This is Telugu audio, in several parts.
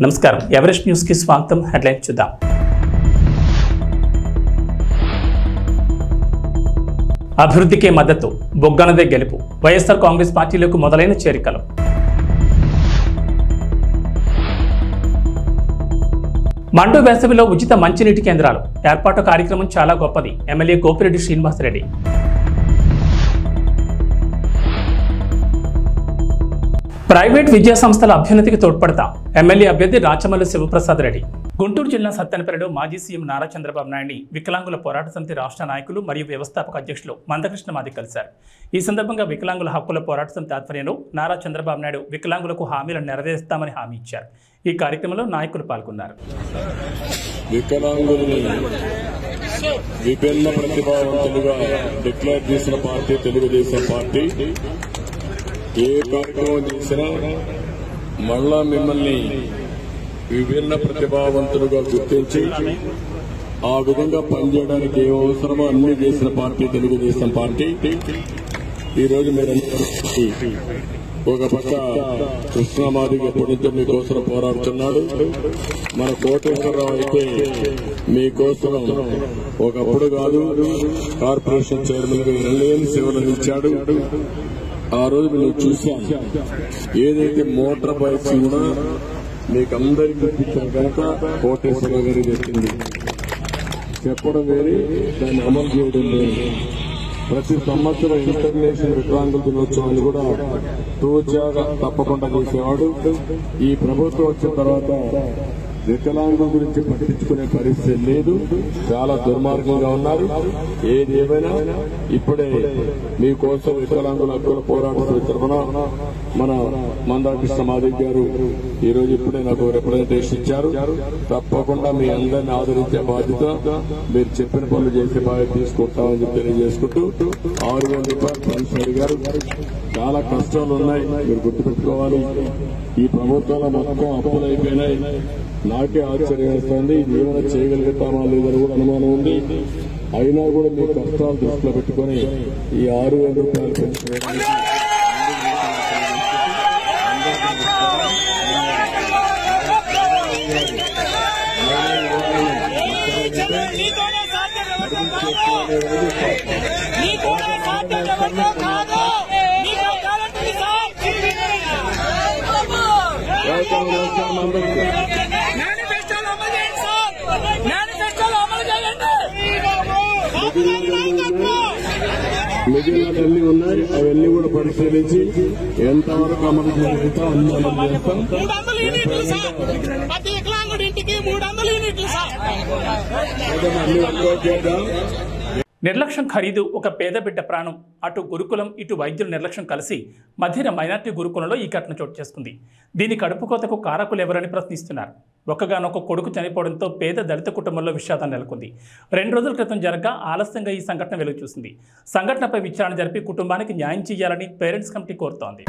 నమస్కారం, ఎవరెస్ట్ న్యూస్ కి స్వాగతం. హెడ్లైన్ చూద్దాం. అభివృద్ధికే మద్దతు, బొగ్గనదే గెలుపు. వైఎస్ఆర్ కాంగ్రెస్ పార్టీలకు మొదలైన చేరికలు. మండు వేసవిలో ఉచిత మంచినీటి కేంద్రాలు ఏర్పాటు కార్యక్రమం చాలా గొప్పది. ఎమ్మెల్యే గోపిరెడ్డి శ్రీనివాసరెడ్డి. ప్రైవేట్ విద్యా సంస్థల అభ్యున్నతికి తోడ్పడతాం. ఎమ్మెల్యే అభ్యర్థి రాచమల్లు శివప్రసాద్ రెడ్డి. గుంటూరు జిల్లా సత్తెనపల్లిలో మాజీ సీఎం నారా చంద్రబాబు నాయుడిని వికలాంగుల పోరాట సమితి రాష్ట్ర నాయకులు మరియు వ్యవస్థాపక అధ్యక్షులు మందకృష్ణ మాది కలిశారు. ఈ సందర్భంగా వికలాంగుల హక్కుల పోరాట సమితి ఆధ్వర్యంలో నారా చంద్రబాబు నాయుడు వికలాంగులకు హామీలను నెరవేరుస్తామని హామీ ఇచ్చారు. ఈ కార్యక్రమంలో నాయకులు పాల్గొన్నారు. వికలాంగుల్ని విభిన్న ప్రతిభావంతులుగా డిక్లేర్ చేసిన పార్టీ తెలుగుదేశం పార్టీ. ఏ కార్యక్రమం చేసినా మళ్ళా మిమ్మల్ని విభిన్న ప్రతిభావంతులుగా గుర్తించి ఆ విధంగా పనిచేయడానికి ఏ అవసరమో అన్ని చేసిన పార్టీ తెలుగుదేశం పార్టీ. ఈరోజు మీరందరూ ఒక పక్క కృష్ణమాదిగ ఎప్పటి నుంచో మీకోసం పోరాడుతున్నాడు. మన కోటేశ్వరరావు అయితే మీకోసం ఒకప్పుడు కాదు కార్పొరేషన్ చైర్మన్ గా ఎనలేని సేవలు ఇచ్చాడు. ఆ రోజు మేము చూసాం. ఏదైతే మోటార్ బైక్స్ కూడా మీకందరికీ ఇప్పించాం కనుక కోటేశ్వరరావు గారి చెప్పింది చెప్పడం వేరే, దాన్ని అమలు చేయడం లేదు. ప్రతి సంవత్సరం ఇంటర్నేషనల్ వికలాంగుల దినోత్సవాన్ని కూడా తూచాగా తప్పకుండా చేసేవాడు. ఈ ప్రభుత్వం వచ్చిన తర్వాత వికలాంగుల గురించి పట్టించుకునే పరిస్థితి లేదు. చాలా దుర్మార్గంగా ఉన్నారు. ఏది ఏమైనా ఇప్పుడే మీకోసం వికలాంగుల హక్కుల పోరాట తరఫున మన మందాకృష్ణ మాదిక్ గారు ఈరోజు ఇప్పుడే నాకు రిప్రజెంటేషన్ ఇచ్చారు. తప్పకుండా మీ అందరినీ ఆదరించే బాధ్యత, మీరు చెప్పిన పనులు చేసే బాధ్యత తీసుకుంటామని చెప్పి తెలియజేసుకుంటూ 6,000 రూపాయలు పెన్షన్ అడిగారు. చాలా కష్టాలు ఉన్నాయి, మీరు గుర్తుపెట్టుకోవాలి. ఈ ప్రభుత్వంలో మొత్తం అప్పులు అయిపోయినాయి. నాకే ఆశ్చర్యం వేస్తోంది. ఏమైనా చేయగలుగుతామా లేదని కూడా అనుమానం ఉంది. అయినా కూడా మీ కష్టాలు దృష్టిలో పెట్టుకుని ఈ 6,000 రూపాయలు పెన్షన్ మిగిలినవన్నీ ఉన్నాయి. అవన్నీ కూడా పరిశీలించి ఎంతవరకు అమలు చేస్తాం అన్ని అమలు చేస్తాం. అన్ని వర్కౌట్ చేద్దాం. నిర్లక్ష్యం ఖరీదు, ఒక పేద బిడ్డ ప్రాణం. అటు గురుకులం ఇటు వైద్యుల నిర్లక్ష్యం కలిసి మధ్యన మైనార్టీ గురుకులంలో ఈ ఘటన చోటు చేసుకుంది. దీని కడుపు కోతకు కారకులు ఎవరని ప్రశ్నిస్తున్నారు. ఒక్కగానొక్క కొడుకు చనిపోవడంతో పేద దళిత కుటుంబంలో విషాదం నెలకొంది. 2 రోజుల క్రితం జరగ ఆలస్యంగా ఈ సంఘటన వెలుగు చూసింది. సంఘటనపై విచారణ జరిపి కుటుంబానికి న్యాయం చేయాలని పేరెంట్స్ కమిటీ కోరుతోంది.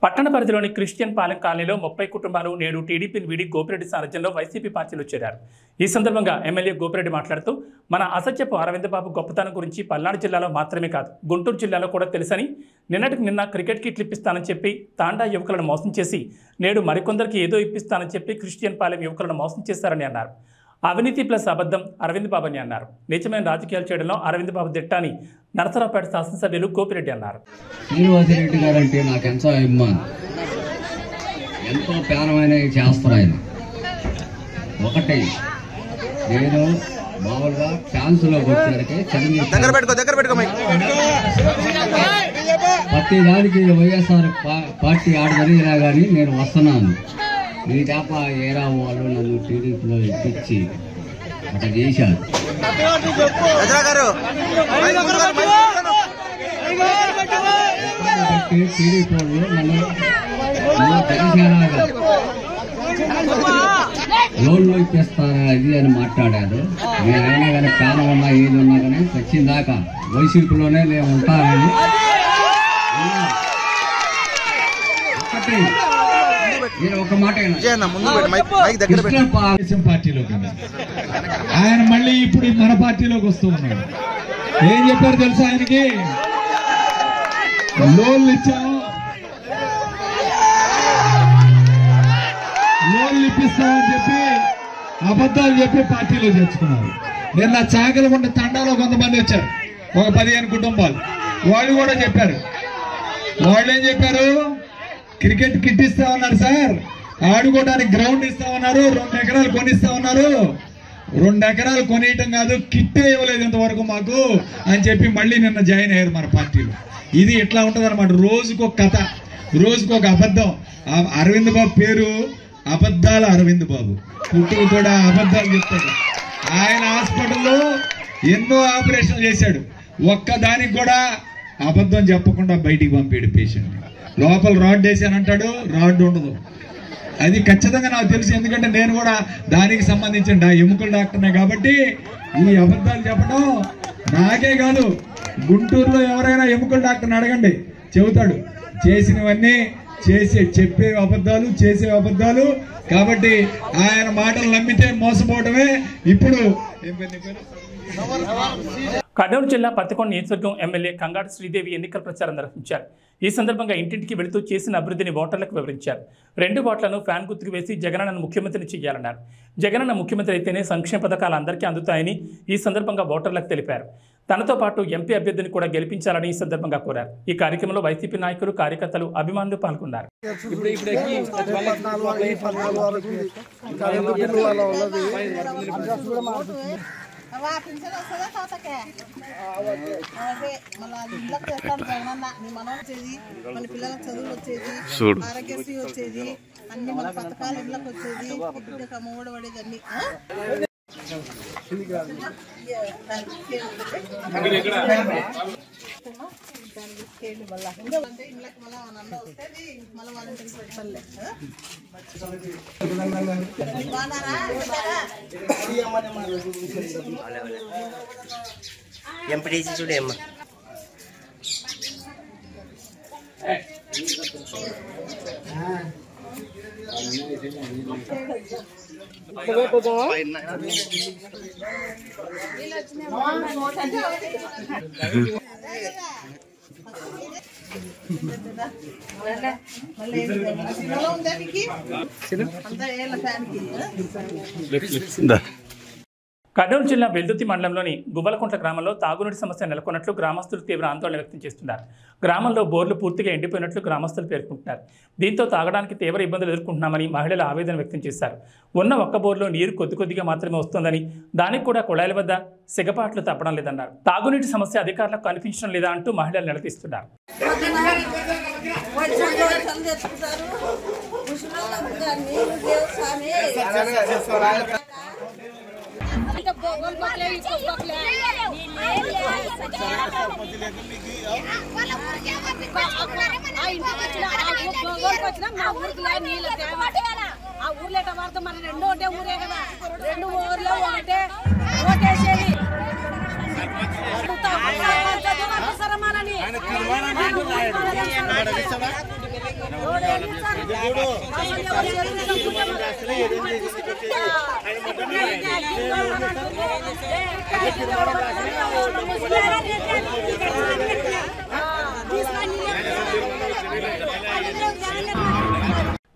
పట్టణ పరిధిలోని క్రిస్టియన్ పాలెం కాలనీలో 30 కుటుంబాలు నేడు టీడీపీని వీడి గోపిరెడ్డి సారథ్యంలో వైసీపీ పార్టీలో చేరారు. ఈ సందర్భంగా ఎమ్మెల్యే గోపిరెడ్డి మాట్లాడుతూ మన అసత్యపు అరవింద్ బాబు గొప్పతనం గురించి పల్నాడు జిల్లాలో మాత్రమే కాదు గుంటూరు జిల్లాలో కూడా తెలుసని, నిన్నటికి నిన్న క్రికెట్ కిట్లు ఇప్పిస్తానని చెప్పి తాండా యువకులను మోసం చేసి నేడు మరికొందరికి ఏదో ఇప్పిస్తానని చెప్పి క్రిస్టియన్ పాలెం యువకులను మోసం చేశారని అన్నారు. అవినీతి ప్లస్ అబద్ధం అరవింద్ బాబు అని అన్నారు. నిజమైన రాజకీయాలు చేయడంలో అరవింద్ బాబు దిట్టాని నరసరావుపేట శాసనసభ్యులు గోపిరెడ్డి అన్నారు. శ్రీనివాసరెడ్డి గారు అంటే నాకు ఎంతో అభిమానం, ఎంతో ప్రాణమైన చేస్తారు ఆయన. ఒకటి నేను మామూలుగా ఛాన్స్ లో వచ్చేసరికి ప్రతి దానికి వైఎస్ఆర్ పార్టీ ఆడదరిగినా కానీ నేను వస్తున్నాను. ఈ తప్ప ఏరా వాళ్ళు నన్ను టీడీపీలో ఎక్కించి అట్లా చేశారు. టీడీపీ వాళ్ళు నన్ను జనసేనగా లోన్లు ఇప్పిస్తారా అది అని మాట్లాడారు. నేనైనా కానీ ప్రాణం ఉన్నా ఏది ఉన్నా కానీ వచ్చిన దాకా వైసీపీలోనే నేను ఉంటానని నేను ఒక మాట పార్టీలోకి ఆయన మళ్ళీ ఇప్పుడు మన పార్టీలోకి వస్తూ ఉన్నాడు. ఏం చెప్పారు తెలుసా ఆయనకి? లోన్లు ఇచ్చాము, లోన్లు ఇప్పిస్తామని చెప్పి అబద్ధాలు చెప్పి పార్టీలో చేర్చుకున్నారు. నిన్న చాకలగుంట తండాలో కొంతమంది వచ్చారు, ఒక 15 కుటుంబాలు. వాళ్ళు కూడా చెప్పారు. వాళ్ళు ఏం చెప్పారు? క్రికెట్ కిట్ ఇస్తామన్నారు సార్, ఆడుకోవడానికి గ్రౌండ్ ఇస్తామన్నారు, 2 ఎకరాలు కొనిస్తామన్నారు. 2 ఎకరాలు కొనియటం కాదు, కిట్టే ఇవ్వలేదు ఇంతవరకు మాకు అని చెప్పి మళ్ళీ నిన్న జాయిన్ అయ్యారు మన పార్టీలో. ఇది ఎట్లా ఉంటుంది అనమాట. రోజుకొక కథ, రోజుకొక అబద్ధం. అరవింద్ బాబు పేరు అబద్ధాల అరవింద్ బాబు, పుట్టుకు కూడా అబద్ధాలు చెప్తాడు. ఆయన హాస్పిటల్లో ఎన్నో ఆపరేషన్లు చేశాడు, ఒక్క దానికి కూడా అబద్ధం చెప్పకుండా బయటికి పంపాడు పేషెంట్. లోపల రాడ్ వేసానంటాడు, రాడ్ ఉండదు. అది ఖచ్చితంగా నాకు తెలుసు, ఎందుకంటే నేను కూడా దానికి సంబంధించిన ఎముకల డాక్టర్నే కాబట్టి ఈ అబద్ధాలు చెప్పడం నాకే కాదు, గుంటూరులో ఎవరైనా ఎముకల డాక్టర్ని అడగండి, చెబుతాడు. చేసినవన్నీ చెప్పే అబద్ధాలు, చేసే అబద్ధాలు. కాబట్టి ఆయన మాటలు నమ్మితే మోసపోవడమే. ఇప్పుడు కర్నూలు జిల్లా పత్తికొండ నియోజకవర్గం ఎమ్మెల్యే కంగాటి శ్రీదేవి ఎన్నికల ప్రచారం నిర్వహించారు. ఈ సందర్భంగా ఇంటింటికి వెళుతూ చేసిన అభివృద్ధిని ఓటర్లకు వివరించారు. 2 ఓట్లను ఫ్యాన్ గుర్తుకు వేసి జగనన్నను ముఖ్యమంత్రిని చేయాలన్నారు. జగనన్న ముఖ్యమంత్రి అయితేనే సంక్షేమ పథకాలు అందరికీ అందుతాయని ఈ సందర్భంగా ఓటర్లకు తెలిపారు. తనతో పాటు ఎంపీ అభ్యర్థిని కూడా గెలిపించాలని ఈ సందర్భంగా కోరారు. ఈ కార్యక్రమంలో వైసీపీ నాయకులు, కార్యకర్తలు, అభిమానులు పాల్గొన్నారు. చూడు ఆరోగ్యశ్రీ వచ్చేది, అన్ని మన పథకాలు ఇళ్ళకి వచ్చేది, మూడు పడేది అన్ని. ఎంపీటీసీ చూడేమ్మా. కర్నూలు జిల్లా వెల్దుర్తి మండలంలోని గువ్వలకుంట్ల గ్రామంలో తాగునీటి సమస్య నెలకొన్నట్లు గ్రామస్తులు తీవ్ర ఆందోళన వ్యక్తం చేస్తున్నారు. గ్రామంలో బోర్లు పూర్తిగా ఎండిపోయినట్లు గ్రామస్తులు పేర్కొంటున్నారు. దీంతో తాగడానికి తీవ్ర ఇబ్బందులు ఎదుర్కొంటున్నామని మహిళలు ఆవేదన వ్యక్తం చేశారు. ఉన్న ఒక్క బోర్లో నీరు కొద్దిగా మాత్రమే వస్తోందని, దానికి కూడా కుళాయిల వద్ద సిగపాట్లు తప్పడం లేదన్నారు. తాగునీటి సమస్య అధికారులకు కనిపించడం లేదా అంటూ మహిళలు నిలదీస్తున్నారు. ఆ ఊర్లో వారితో మన 2 ఒకటే ఊరే కదా, 2 ఊర్లో ఒకటే ఓటేసేది.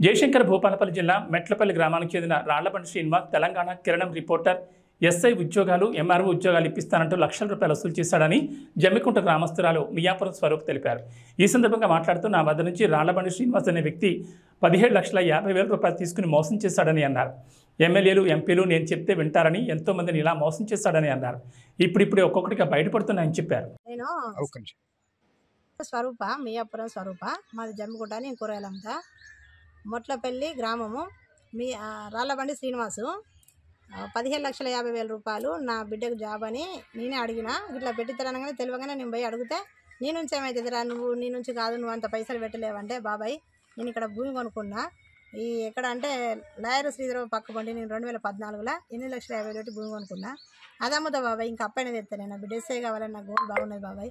జయశంకర్ భూపాలపల్లి జిల్లా మెట్లపల్లి గ్రామానికి చెందిన రాళ్లబండి శ్రీనివాస్ తెలంగాణ కిరణం రిపోర్టర్ ఎస్ఐ ఉద్యోగాలు, ఎంఆర్ఓ ఉద్యోగాలు ఇప్పిస్తానంటూ లక్షల రూపాయలు వసూలు చేశాడని జమ్మికుంట గ్రామస్తురాలు మియాపురం స్వరూప్ తెలిపారు. ఈ సందర్భంగా మాట్లాడుతూ నా వద్ద నుంచి రాళ్లబండి శ్రీనివాస్ అనే వ్యక్తి 17,50,000 రూపాయలు తీసుకుని మోసం చేశాడని అన్నారు. ఎమ్మెల్యేలు, ఎంపీలు నేను చెప్తే వింటారని ఎంతో మందిని ఇలా మోసం చేశాడని అన్నారు. ఇప్పుడిప్పుడే ఒక్కొక్కటిగా బయటపడుతున్నాయని చెప్పారు. పేరు స్వరూప, మియాపురం స్వరూప. మాది జమ్మిగుంట, నేను కూరగాయలు అమ్ముతా. మొట్లపల్లి గ్రామము. రాళ్ళబండి శ్రీనివాసు. 15,50,000 రూపాయలు నా బిడ్డకు జాబ్ అని నేనే అడిగిన. ఇట్లా పెట్టితరనగానే తెలియగానే నేను పోయి అడిగితే నీ నుంచి ఏమవుతుందిరా, నీ నుంచి కాదు, నువ్వు అంత పైసలు పెట్టలేవంటే, బాబాయ్ నేను ఇక్కడ భూమి కొనుక్కున్నా, ఎక్కడ అంటే లాయర్ శ్రీధర్ పక్క పండి, నేను 2014లో 8,50,000 పెట్టి భూమి కొనుక్కున్నా. అదమ్ముతా బాబాయ్, ఇంకా అప్పైనా తెస్తాను. నా బిడ్డ ఎస్ఐ కావాలని నాకు గోల్ బాగున్నది బాబాయ్.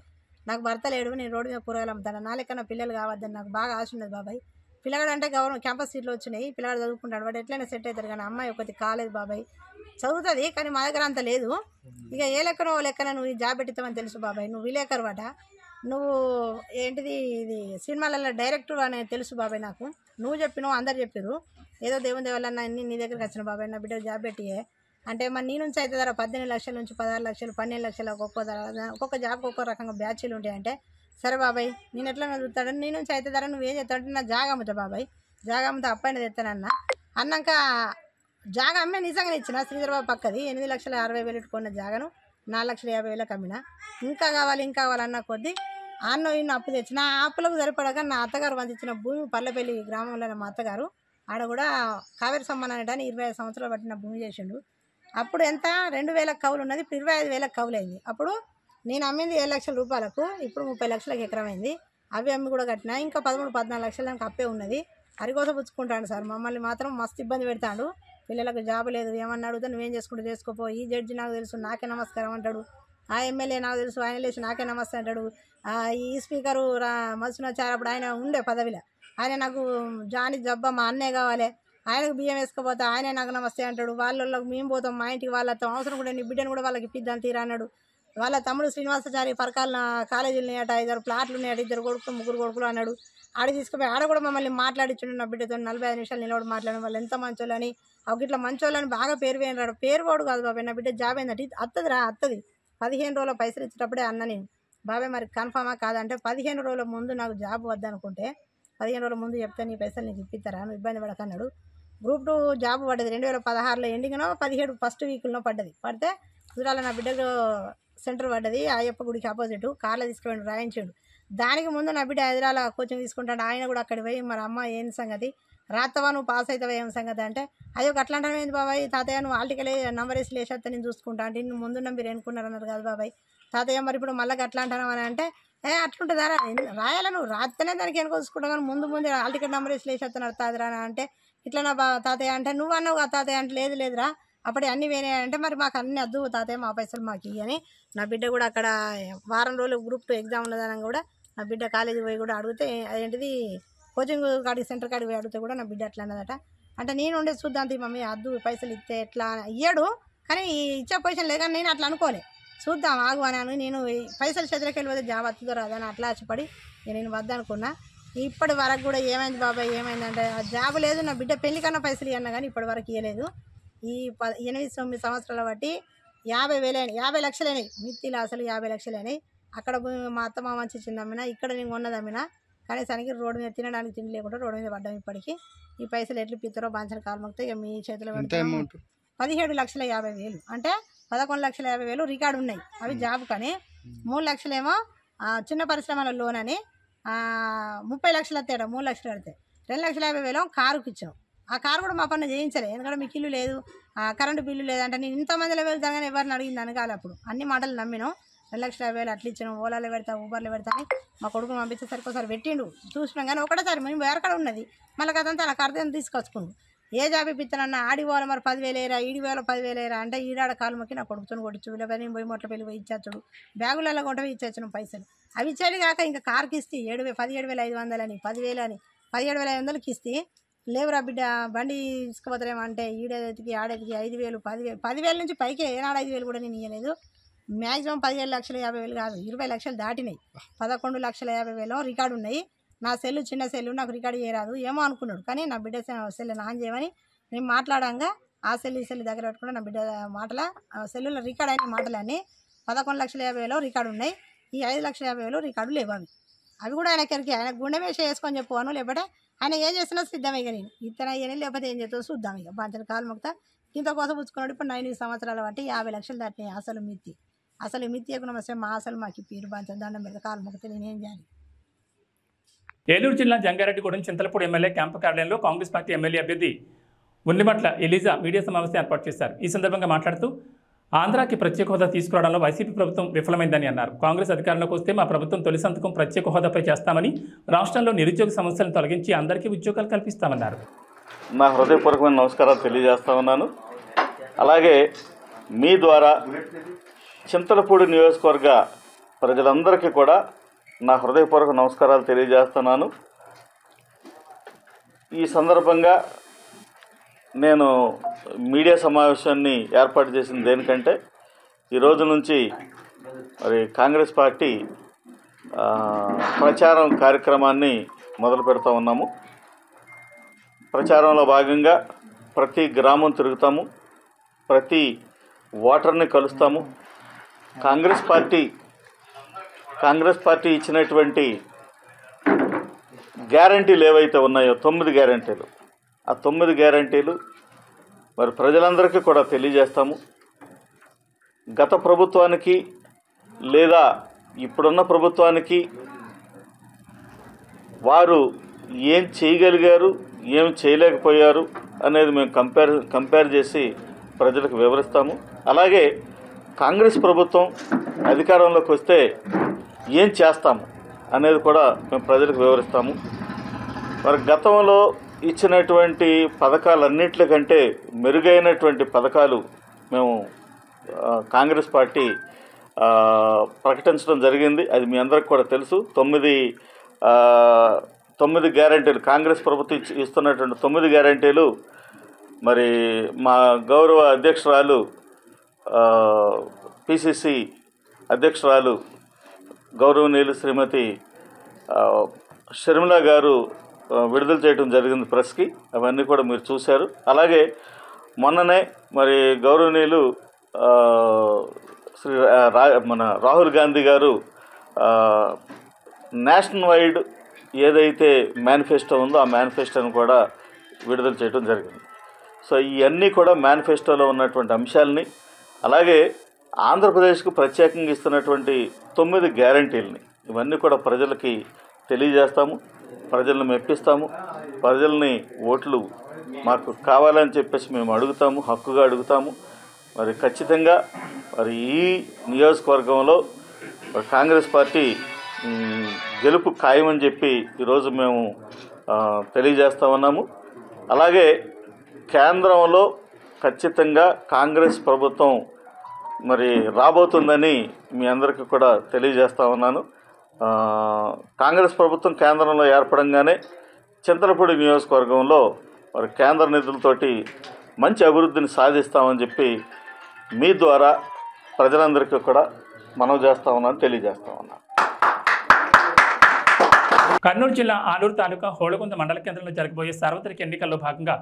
నాకు భర్త లేడు, నేను రోడ్డు మీద కూరగాయలు అమ్ముతాను. నా లెక్క నా పిల్లలు కావద్దని నాకు బాగా ఆశ ఉన్నది బాబాయ్. పిల్లగాడు అంటే గవర్నమెంట్ క్యాంపస్ సీట్లు వచ్చినాయి, పిల్లగాడు చదువుకుంటాడు, వాడు ఎట్లయినా సెట్ అవుతాడు. కానీ అమ్మాయి ఒకటి కాలేదు బాబాయ్, చదువుతుంది కానీ మా దగ్గర అంత లేదు. ఇక ఏ లెక్కనో లెక్కన నువ్వు ఈ జాబ్ పెట్టిస్తామని తెలుసు బాబాయ్. నువ్వు విలేకరు వాట, నువ్వు ఏంటిది ఇది సినిమాలలో డైరెక్టర్ అనేది తెలుసు బాబాయ్. నాకు నువ్వు చెప్పినావు, అందరు చెప్పారు. ఏదో దేవుని దేవాలన్నా అన్ని నీ దగ్గరికి వచ్చిన బాబాయ్, నా బిడ్డకు జాబ్ పెట్టియే అంటే మరి నీ నుంచి అయితే ధర 18 లక్షల నుంచి 16 లక్షలు 12 లక్షలు ఒక్కొక్క జాబ్కి ఒక్కొక్క రకంగా బ్యాచ్లు ఉంటాయంటే, సరే బాబాయ్ నేను ఎట్లా చూస్తాడని నీ నుంచి అయితే ధర నువ్వు ఏం చేస్తాడంటే నా జాగా అమ్ముతా బాబాయ్. జాగా అమ్ముతా అప్పైన తెస్తానన్న. అన్నాక జాగా అమ్మే నిజంగానే ఇచ్చిన. శ్రీధరబాబు పక్కది 8,60,000 కొన్న జాగాను 4,50,000 అమ్మిన. ఇంకా కావాలి అన్న కొద్దీ అన్న ఇన్ని అప్పు తెచ్చిన. ఆ అప్పులకు సరిపడక నా అత్తగారు పంపించిన భూమి పల్లెపల్లి గ్రామంలో మా అత్తగారు ఆడ కూడా కావేరి సమ్మాన్ అనేటాన్ని 25 సంవత్సరాలు పట్టిన భూమి చేసిండు. అప్పుడు ఎంత 2,000 కవులు ఉన్నది, ఇప్పుడు 25,000 కవులు అయింది. అప్పుడు నేను అమ్మింది 7 లక్షల రూపాయలకు, ఇప్పుడు 30 లక్షలకు ఎకరం అయింది. అవి అమ్మి కూడా కట్టినా. ఇంకా 13-14 లక్షల దానికి అప్పే ఉన్నది. అరికోస పుచ్చుకుంటాడు సార్, మమ్మల్ని మాత్రం మస్తు ఇబ్బంది పెడతాడు. పిల్లలకు జాబ్ లేదు, ఏమన్నా అడిగితే నువ్వేం చేసుకుంటూ చేసుకోపో, ఈ జడ్జి నాకు తెలుసు నాకే నమస్కారం అంటాడు, ఆ ఎమ్మెల్యే నాకు తెలుసు ఆయన లేచి నాకే నమస్తే అంటాడు, ఈ స్పీకరు మత్స్యనాచారు అప్పుడు ఆయన ఉండే పదవిలో ఆయన నాకు జాని జబ్బ మా అన్నే కావాలి, ఆయనకు బియ్యం వేసుకోపోతా ఆయనే నాకు నమస్తే అంటాడు. వాళ్ళకి మేము పోతాం, మా ఇంటికి వాళ్ళతో అవసరం కూడా నీ బిడ్డను కూడా వాళ్ళకి ఇప్పిద్దాం తీరా అన్నాడు. వాళ్ళ తమ్ముడు శ్రీనివాసాచారి పరకాల కాలేజీలు ఉన్నాయట, 2 ప్లాట్లు ఉన్నాయట, 2 కొడుకులు 3 కొడుకులు అన్నాడు. ఆడ తీసుకుపోయి ఆడ కూడా మమ్మల్ని మాట్లాడించుండు. నా బిడ్డతో 45 నిమిషాలు నిలబడి మాట్లాడిన వాళ్ళు ఎంత మంచోళ్ళని, ఇట్లా మంచోళ్ళని బాగా పేరు వేయరాడు. పేరు వాడు కాదు బాబాయ్, నా బిడ్డ జాబ్ ఏంటంటే అత్తది 15 రోజుల పైసలు ఇచ్చేటప్పుడే అన్న నేను బాబాయ్ మరి కన్ఫామా కాదంటే 15 రోజుల ముందు నాకు జాబ్ వద్దనుకుంటే 15 రోజుల ముందు చెప్తే నీ పైసలు నీకు ఇప్పిస్తారా, నువ్వు ఇబ్బంది పడకన్నాడు. గ్రూప్ 2 జాబ్ పడ్డది 2016లో ఎండింగ్నో 17 ఫస్ట్ వీక్లో పడితే కుదిరాల నా బిడ్డకు సెంటర్ పడ్డది. అయ్యప్ప గుడికి ఆపోజిట్ కార్లో తీసుకుని రాయించాడు. దానికి ముందు నా బిడ్డ హైదరాబాద్ కోచింగ్ తీసుకుంటాడు. ఆయన కూడా అక్కడికి పోయి మరి అమ్మ ఏం సంగతి రాత్తవా నువ్వు పాస్ అవుతావా ఏం సంగతి అంటే, అయ్యో అట్లా అంటావేంది బాబాయ్, తాతయ్య నువ్వు ఆల్టికలే నంబర్ వేసి లేచేస్తా నేను చూసుకుంటా అంటే, నువ్వు ముందు మీరు ఎన్నుకున్నారన్నారు కదా బాబాయ్, తాతయ్య మరి ఇప్పుడు మళ్ళీ అట్లా అంటాను అని అంటే, అట్లుంటుందా రాయాల నువ్వు రాత్తేనే దానికి వెనుక చూసుకుంటావు కానీ ముందు ఆల్టికెట్ నంబర్ వేసి లేచేస్తున్నారు తాతరా అంటే, ఇట్లా నా తాతయ్య అంటే నువ్వు అన్నావు కదా తాతయ్య అంటే, లేదురా అప్పుడే అన్నీ వేరే అంటే, మరి మాకు అన్నీ వద్దు తాతయ్య మా పైసలు మాకు ఇవ్వని. నా బిడ్డ కూడా అక్కడ వారం రోజులు గ్రూప్ 2 ఎగ్జామ్ ఉన్నదని కూడా నా బిడ్డ కాలేజీకి పోయి కూడా అడిగితే అదేంటిది కోచింగ్ కాడికి సెంటర్ కాడికి పోయి అడిగితే కూడా నా బిడ్డ అట్లా అన్నదట. అంటే నేను ఉండే చూద్దాం మమ్మీ అద్దు పైసలు ఇస్తే ఎట్లా ఇయ్యాడు కానీ ఇచ్చే పొజిషన్ లేదు కానీ నేను అట్లా అనుకోలే, చూద్దాం ఆగు అని నేను పైసలు చేతులకి వెళ్ళిపోతే జాబ్ వస్తుందో రాదని అట్లా ఆశపడి నేను వద్దనుకున్నా. ఇప్పటి వరకు కూడా ఏమైంది బాబాయ్ ఏమైందంటే ఆ జాబ్ లేదు, నా బిడ్డ పెళ్లి కన్నా పైసలు ఇవ్వన్నా కానీ ఇప్పటి వరకు ఇవ్వలేదు. ఈ 8-9 సంవత్సరాల బట్టి 50 లక్షలైనాయి మిత్తిలో, అసలు 50 లక్షలైనాయి. అక్కడ మా అత్త మామ చిన్న అమ్మినా, ఇక్కడ నేను కొన్నది అమ్మినా, కనీసానికి రోడ్డు మీద తినడానికి తిండి లేకుండా రోడ్డు మీద పడ్డాం. ఇప్పటికీ ఈ పైసలు ఎట్లు పిత్తరో బాంచన కాలమొక్తే ఇక మీ చేతిలో పెడతాం. 17,50,000 అంటే 11,50,000 రికార్డు ఉన్నాయి అవి జాబ్ కానీ, 3 లక్షలేమో చిన్న పరిశ్రమల లోన్ అని 30 లక్షలు తేడా 3 లక్షలు కడితే 2,50,000 కారుకి ఇచ్చాం. ఆ కారు కూడా మా పన్ను చేయించలే, ఎందుకంటే మీకు ఇల్లు లేదు కరెంటు బిల్లు లేదంటే నేను ఇంతమందిలో వెళ్తాను కానీ ఎవరిని అడిగింది అనగాలి. అప్పుడు అన్ని మాటలు నమ్మినాం. 2,50,000 అట్లా ఇచ్చినాం. ఓలాలో పెడతా ఊబర్లో పెడతా అని మా కొడుకు పంపించేసరికి ఒకసారి పెట్టిండు చూసినాం కానీ ఒకటేసారి మేము వేరక్కడ ఉన్నది మళ్ళీ కదంతా నాకు అర్థం తీసుకొచ్చుకుండు. ఏ జాబ్ ఇప్పిస్తానన్నా ఆడి పోవాలి మరి 10,000 ఏరా ఈడి పోవాలి 10,000 ఏరా అంటే ఈడాడ కాలు మొక్కి నా కొడుకుని కొడుచు లేకపోతే నేను పోయి మొట్ల పెళ్ళి పోయి ఇచ్చాడు బ్యాగులలో కొంట ఇచ్చేచ్చినాం పైసలు. అవి ఇచ్చేది కాక ఇంకా కార్కి ఇస్తే 17,500 అని 10,000 అని 17,500కి ఇస్తే లేవురా బిడ్డ బండి తీసుకుపోతారేమో అంటే ఈడెతికి ఆడెతికి 5,000 10,000 నుంచి పైకి ఏనాడు 5,000 కూడా నేను ఇవ్వలేదు. మ్యాక్సిమం 17,50,000 కాదు 20 లక్షలు దాటినాయి. 11,50,000 రికార్డు ఉన్నాయి. నా సెల్లు చిన్న సెల్లు నాకు రికార్డు చేయరాదు ఏమో అనుకున్నాడు కానీ నా బిడ్డ సెల్లు ఆన్ చేయమని నేను మాట్లాడంగా ఆ సెల్లు దగ్గర పెట్టుకుంటే నా బిడ్డ మాటల సెల్లులో రికార్డు అయిన మాటలన్నీ 11,50,000 రికార్డు ఉన్నాయి. ఈ 5,50,000 రికార్డు లేవు. అవి కూడా ఆయన ఎక్కడికి ఆయన గుండె మీద చేసుకొని చెప్పుకోను, లేకపోతే ఆయన ఏం చేస్తున్నా సిద్ధమే. ఇక నేను ఇతన ఇయని లేకపోతే ఏం చేస్తావు చూద్దాం. ఇక బాంచన కాలు మొక్తా ఇంత కోసం పుచ్చుకున్నాడు. ఇప్పుడు 9 సంవత్సరాల బట్టి 50 లక్షలు దాటినాయి. అసలు మిత్తి ఎక్కువ నమస్తే మా అసలు మాకు పీరు బాంచన దండం మీద కాలు మొక్కితే నేనేం చేయాలి. ఏలూరు జిల్లా జంగారెడ్డిగూడెం చింతలపూడి ఎమ్మెల్యే క్యాంపు కార్యాలయంలో కాంగ్రెస్ పార్టీ ఎమ్మెల్యే అభ్యర్థి ఉన్నిమట్ల ఎలిజా మీడియా సమావేశం ఏర్పాటు చేశారు. ఈ సందర్భంగా మాట్లాడుతూ ఆంధ్రాకి ప్రత్యేక హోదా తీసుకురావడంలో వైసీపీ ప్రభుత్వం విఫలమైందని అన్నారు. కాంగ్రెస్ అధికారంలోకి వస్తే మా ప్రభుత్వం తొలి సంతకం ప్రత్యేక హోదాపై చేస్తామని, రాష్ట్రంలో నిరుద్యోగ సమస్యలను తొలగించి అందరికీ ఉద్యోగాలు కల్పిస్తామన్నారు. నా హృదయపూర్వకమైన నమస్కారాలు తెలియజేస్తా ఉన్నాను. అలాగే మీ ద్వారా చింతలపూడి నియోజకవర్గ ప్రజలందరికీ కూడా నా హృదయపూర్వక నమస్కారాలు తెలియజేస్తున్నాను. ఈ సందర్భంగా నేను మీడియా సమావేశాన్ని ఏర్పాటు చేసింది దేనికంటే, ఈరోజు నుంచి మరి కాంగ్రెస్ పార్టీ ప్రచారం కార్యక్రమాన్ని మొదలు పెడతా ఉన్నాము. ప్రచారంలో భాగంగా ప్రతి గ్రామం తిరుగుతాము, ప్రతి ఓటర్ని కలుస్తాము. కాంగ్రెస్ పార్టీ ఇచ్చినటువంటి గ్యారంటీలు ఏవైతే ఉన్నాయో 9 గ్యారంటీలు, ఆ 9 గ్యారంటీలు మరి ప్రజలందరికీ కూడా తెలియజేస్తాము. గత ప్రభుత్వానికి లేదా ఇప్పుడున్న ప్రభుత్వానికి వారు ఏం చేయగలిగారు, ఏం చేయలేకపోయారు అనేది మేము కంపేర్ చేసి ప్రజలకు వివరిస్తాము. అలాగే కాంగ్రెస్ ప్రభుత్వం అధికారంలోకి వస్తే ఏం చేస్తాము అనేది కూడా మేము ప్రజలకు వివరిస్తాము. మరి గతంలో ఇచ్చినటువంటి పథకాలన్నింటికంటే మెరుగైనటువంటి పథకాలు మేము కాంగ్రెస్ పార్టీ ప్రకటించడం జరిగింది. అది మీ అందరికి కూడా తెలుసు. 9 గ్యారంటీలు కాంగ్రెస్ ప్రభుత్వం ఇస్తున్నటువంటి 9 గ్యారంటీలు మరి మా గౌరవ అధ్యక్షురాలు పిసిసి అధ్యక్షురాలు గౌరవనీయులు శ్రీమతి షర్మిల గారు విడుదల చేయడం జరిగింది ప్రెస్కి. అవన్నీ కూడా మీరు చూశారు. అలాగే మొన్ననే మరి గౌరవనీయులు మన రాహుల్ గాంధీ గారు నేషనల్ వైడ్ ఏదైతే మేనిఫెస్టో ఉందో ఆ మేనిఫెస్టోను కూడా విడుదల చేయడం జరిగింది. సో ఇవన్నీ కూడా మేనిఫెస్టోలో ఉన్నటువంటి అంశాలని, అలాగే ఆంధ్రప్రదేశ్కు ప్రత్యేకంగా ఇస్తున్నటువంటి 9 గ్యారంటీలని ఇవన్నీ కూడా ప్రజలకి తెలియజేస్తాము, ప్రజలను మెప్పిస్తాము. ప్రజల్ని ఓట్లు మాకు కావాలని చెప్పేసి మేము అడుగుతాము, హక్కుగా అడుగుతాము. మరి ఖచ్చితంగా మరి ఈ నియోజకవర్గంలో కాంగ్రెస్ పార్టీ గెలుపు ఖాయమని చెప్పి ఈరోజు మేము తెలియజేస్తా ఉన్నాము. అలాగే కేంద్రంలో ఖచ్చితంగా కాంగ్రెస్ ప్రభుత్వం మరి రాబోతుందని మీ అందరికీ కూడా తెలియజేస్తా ఉన్నాను. కాంగ్రెస్ ప్రభుత్వం కేంద్రంలో ఏర్పడంగానే చింతలపూడి నియోజకవర్గంలో మరి కేంద్ర నిధులతోటి మంచి అభివృద్ధిని సాధిస్తామని చెప్పి మీ ద్వారా ప్రజలందరికీ కూడా మనవి చేస్తా ఉన్నాను, తెలియజేస్తా ఉన్నాను. కర్నూలు జిల్లా ఆలూరు తాలూకా హోళగుంద మండల కేంద్రంలో జరగబోయే సార్వత్రిక ఎన్నికల్లో భాగంగా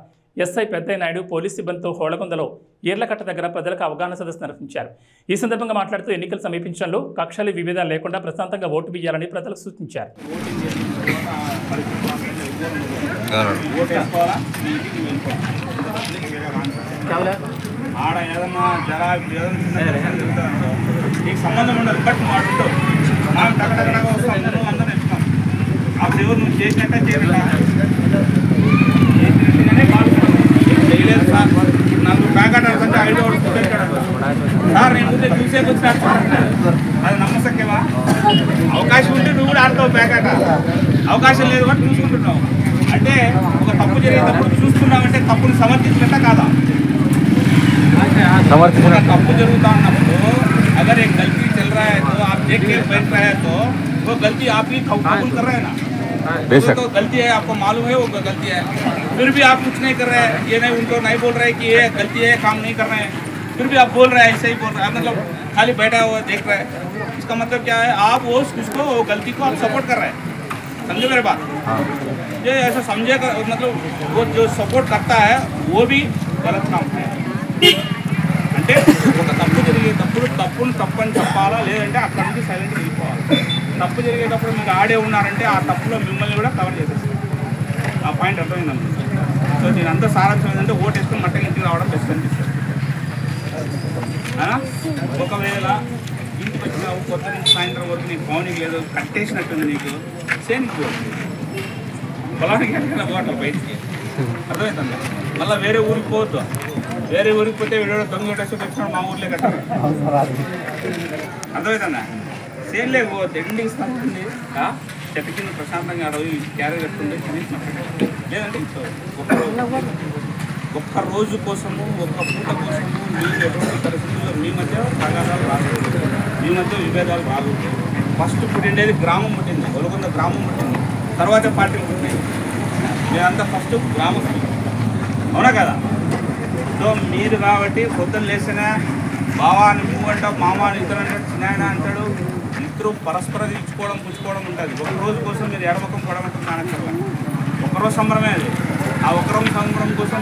ఎస్ఐ పెద్దయ్య నాయుడు పోలీస్ సిబ్బందితో హోళగుందలో ఈర్లకట్ట దగ్గర ప్రజలకు అవగాహన సదస్సు నిర్వహించారు. ఈ సందర్భంగా మాట్లాడుతూ ఎన్నికలు సమీపించడంలో కక్షలు విభేదాలు లేకుండా ప్రశాంతంగా ఓటు వేయాలని ప్రజలకు సూచించారు. సంబంధం ఉండదు, బట్ ఎవరు నువ్వు చేసినట్ట చేయలేదు సార్. నాకు ప్యాకెట్ అంటే 5 సార్ నేను ముందే చూసేకి వచ్చినాను సార్. అది నమ్మసక్కేవా? అవకాశం ఉంటే నువ్వు కూడా ఆడతావు ప్యాకెట్, అవకాశం లేదు కాబట్టి చూసుకుంటున్నావు. అంటే ఒక తప్పు జరిగేటప్పుడు చూసుకున్నామంటే తప్పును సమర్థించినట్ట కాదా? तप्पु जरूरता अगर एक गलती चल रहा है तो आप देख के बैठ रहे हैं तो वो गलती आप ही कबूल कर रहे हैं ना। तो गलती है, आपको मालूम है वो गलती है, फिर भी आप कुछ नहीं कर रहे हैं। ये नहीं उनको नहीं बोल रहे कि ये गलती है, काम नहीं कर रहे हैं, फिर भी आप बोल रहे हैं, ऐसे ही बोल रहे हैं, मतलब खाली बैठा हुआ देख रहे हैं। इसका मतलब क्या है, आप वो उसको वो गलती को आप सपोर्ट कर रहे हैं। समझे मेरे बात? ये ऐसा समझे मतलब वो जो सपोर्ट करता है वो भी गलत काम है। అంటే ఒక తప్పు జరిగేటప్పుడు తప్పును తప్పని చెప్పాలా, లేదంటే అక్కడ నుంచి సైలెంట్గా వెళ్ళిపోవాలి. తప్పు జరిగేటప్పుడు మీరు ఆడే ఉన్నారంటే ఆ తప్పులో మిమ్మల్ని కూడా కవర్ చేసేస్తారు. ఆ పాయింట్ అర్థమైంది అనుకుంటున్నాను. సో దీని అంతా సారాంశం ఏంటంటే ఓటు వేసుకుని మట్టకి ఇంటికి రావడం బెస్ట్ అనిపిస్తుంది. ఒకవేళ ఇంటికి వచ్చినావు కొత్త నుంచి సాయంత్రం వరకు నీకు పౌనికి లేదు కట్టేసినట్టుంది, నీకు సేనికి పొలానికి వెళ్ళిన పోవట్ల బయటికి, అర్థమవుతుందా? మళ్ళీ వేరే ఊరికి పోవద్దు. వేరే ఊరికి పోతే వీడు దొంగ వచ్చినాడు మా ఊర్లే కట్టారు, అర్థమవుతుందా? సేమ్ లేకపోతే ఎండింగ్ వస్తుంది చెట్టు కింద ప్రశాంతంగా అడవి క్యారీ కట్టుకుంటే లేదంటే ఒక్క రోజు కోసము ఒక్క పూట కోసము మీరు ఎటువంటి పరిస్థితుల్లో మీ మధ్య తగాదాలు రాలేదు, మీ మధ్య విభేదాలు రాలేదు. ఫస్ట్ పుట్టిండేది గ్రామం పుట్టింది, గొలగొండ గ్రామం పుట్టింది, తర్వాత పార్టీలు పుట్టినాయి. మీరంతా ఫస్ట్ గ్రామం, అవునా కదా? సో మీరు కాబట్టి పొద్దున్న లేచిన బావాని నువ్వంట, మామాని ఇద్దరు అంటాడు, చిన్న అంటాడు, ఇద్దరు పరస్పరం ఇచ్చుకోవడం పుచ్చుకోవడం ఉంటుంది. ఒక రోజు కోసం మీరు ఎడమకం కొడమంటారు కానక్కర్లా, ఒకరోజు సంబరమే అది. ఆ ఒకరోజు సంబరం కోసం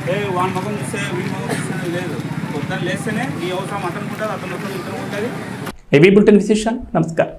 మీరు వాని ముఖం చూస్తే వీడి ముఖం చూస్తే లేదు. పొద్దున్న లేస్తేనే ఈ అవసరం అతనికి ఉంటుంది, అతని అవసరం ఇతను ఉంటుంది. ఏబీ బులెటిన్ విశేషాలు. నమస్కారం.